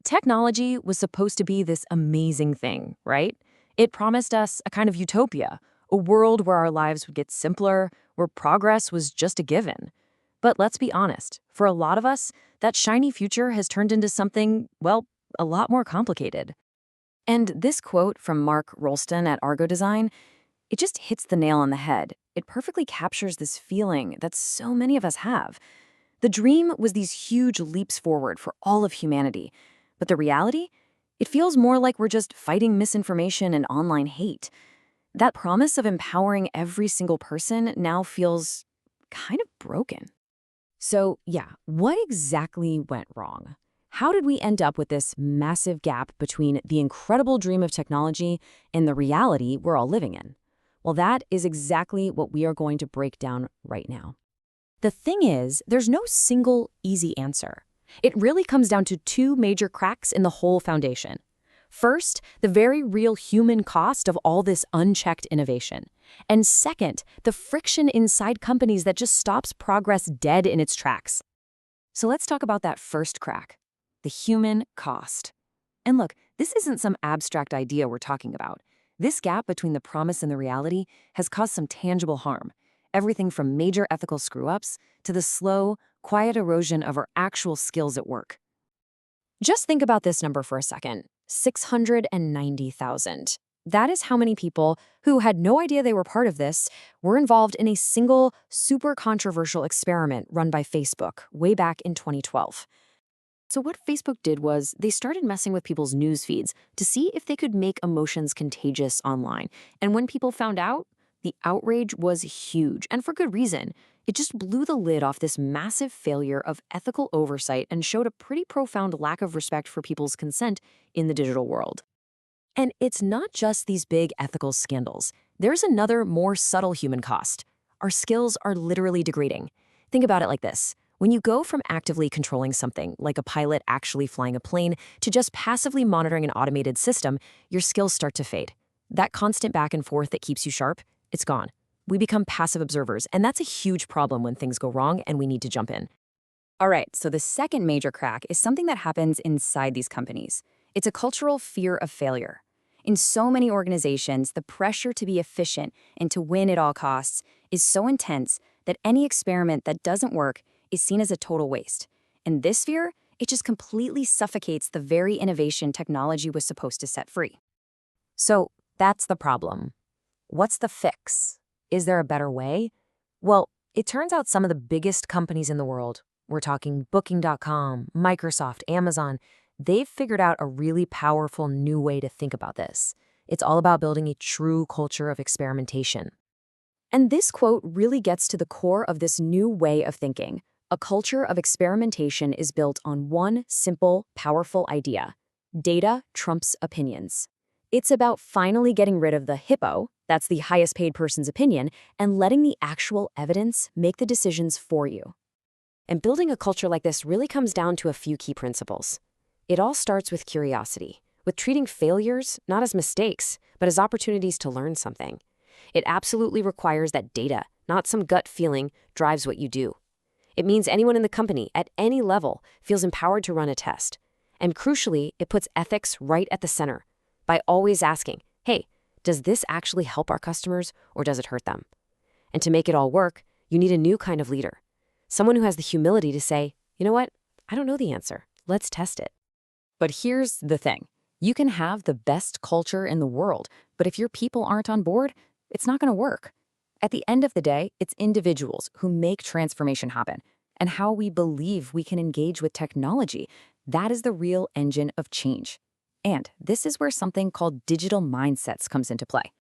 Technology was supposed to be this amazing thing, right? It promised us a kind of utopia, a world where our lives would get simpler, where progress was just a given. But let's be honest, for a lot of us, that shiny future has turned into something, well, a lot more complicated. And this quote from Mark Rolston at Argo Design, it just hits the nail on the head. It perfectly captures this feeling that so many of us have. The dream was these huge leaps forward for all of humanity. But the reality? It feels more like we're just fighting misinformation and online hate. That promise of empowering every single person now feels kind of broken. So, yeah, what exactly went wrong? How did we end up with this massive gap between the incredible dream of technology and the reality we're all living in? Well, that is exactly what we are going to break down right now. The thing is, there's no single easy answer. It really comes down to two major cracks in the whole foundation. First, the very real human cost of all this unchecked innovation. And second, the friction inside companies that just stops progress dead in its tracks. So let's talk about that first crack, the human cost. And look, this isn't some abstract idea we're talking about. This gap between the promise and the reality has caused some tangible harm. Everything from major ethical screw-ups to the slow, quiet erosion of our actual skills at work. Just think about this number for a second, 690,000. That is how many people who had no idea they were part of this were involved in a single, super controversial experiment run by Facebook way back in 2012. So what Facebook did was they started messing with people's news feeds to see if they could make emotions contagious online. And when people found out, the outrage was huge, and for good reason. It just blew the lid off this massive failure of ethical oversight and showed a pretty profound lack of respect for people's consent in the digital world. And it's not just these big ethical scandals. There's another, more subtle human cost. Our skills are literally degrading. Think about it like this. When you go from actively controlling something, like a pilot actually flying a plane, to just passively monitoring an automated system, your skills start to fade. That constant back and forth that keeps you sharp, it's gone. We become passive observers, and that's a huge problem when things go wrong and we need to jump in. All right, so the second major crack is something that happens inside these companies. It's a cultural fear of failure. In so many organizations, the pressure to be efficient and to win at all costs is so intense that any experiment that doesn't work is seen as a total waste. And this fear, it just completely suffocates the very innovation technology was supposed to set free. So that's the problem. What's the fix? Is there a better way? Well, it turns out some of the biggest companies in the world, we're talking Booking.com, Microsoft, Amazon, they've figured out a really powerful new way to think about this. It's all about building a true culture of experimentation. And this quote really gets to the core of this new way of thinking. A culture of experimentation is built on one simple, powerful idea. Data trumps opinions. It's about finally getting rid of the hippo, that's the highest paid person's opinion, and letting the actual evidence make the decisions for you. And building a culture like this really comes down to a few key principles. It all starts with curiosity, with treating failures not as mistakes, but as opportunities to learn something. It absolutely requires that data, not some gut feeling, drives what you do. It means anyone in the company, at any level, feels empowered to run a test. And crucially, it puts ethics right at the center, by always asking, hey, does this actually help our customers or does it hurt them? And to make it all work, you need a new kind of leader. Someone who has the humility to say, you know what? I don't know the answer. Let's test it. But here's the thing. You can have the best culture in the world, but if your people aren't on board, it's not going to work. At the end of the day, it's individuals who make transformation happen. And how we believe we can engage with technology, that is the real engine of change. And this is where something called digital mindsets comes into play.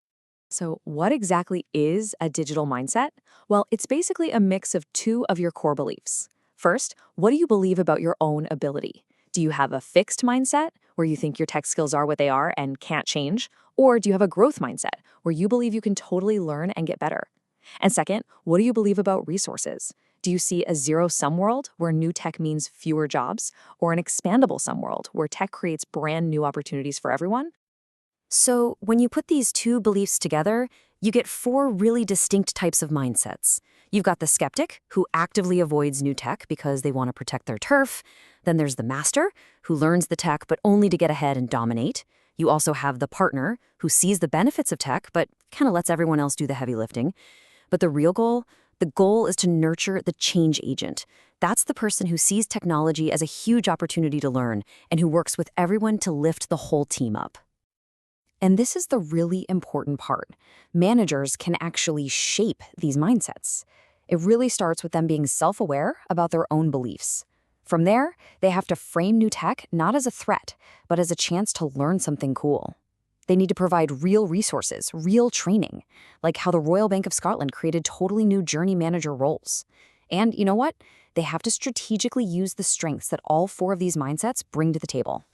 So what exactly is a digital mindset? Well, it's basically a mix of two of your core beliefs. First, what do you believe about your own ability? Do you have a fixed mindset, where you think your tech skills are what they are and can't change? Or do you have a growth mindset, where you believe you can totally learn and get better? And second, what do you believe about resources? Do you see a zero-sum world, where new tech means fewer jobs, or an expandable sum world, where tech creates brand new opportunities for everyone? So when you put these two beliefs together, you get four really distinct types of mindsets. You've got the skeptic, who actively avoids new tech because they want to protect their turf. Then there's the master, who learns the tech but only to get ahead and dominate. You also have the partner, who sees the benefits of tech but kind of lets everyone else do the heavy lifting. But the real goal? The goal is to nurture the change agent. That's the person who sees technology as a huge opportunity to learn and who works with everyone to lift the whole team up. And this is the really important part. Managers can actually shape these mindsets. It really starts with them being self-aware about their own beliefs. From there, they have to frame new tech not as a threat, but as a chance to learn something cool. They need to provide real resources, real training, like how the Royal Bank of Scotland created totally new journey manager roles. And you know what? They have to strategically use the strengths that all four of these mindsets bring to the table.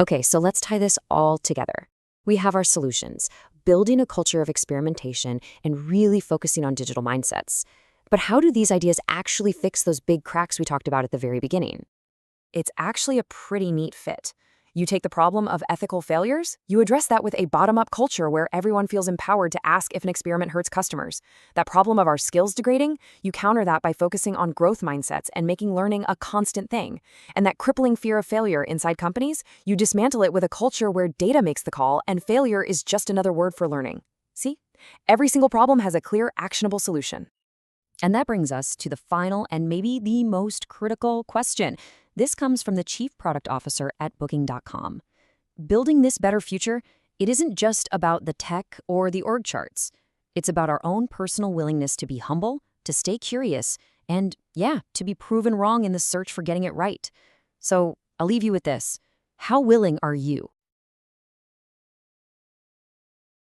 Okay, so let's tie this all together. We have our solutions, building a culture of experimentation and really focusing on digital mindsets. But how do these ideas actually fix those big cracks we talked about at the very beginning? It's actually a pretty neat fit. You take the problem of ethical failures, you address that with a bottom-up culture where everyone feels empowered to ask if an experiment hurts customers. That problem of our skills degrading, you counter that by focusing on growth mindsets and making learning a constant thing. And that crippling fear of failure inside companies, you dismantle it with a culture where data makes the call and failure is just another word for learning. See? Every single problem has a clear, actionable solution. And that brings us to the final and maybe the most critical question. This comes from the Chief Product Officer at Booking.com. Building this better future, it isn't just about the tech or the org charts. It's about our own personal willingness to be humble, to stay curious, and, to be proven wrong in the search for getting it right. So I'll leave you with this. How willing are you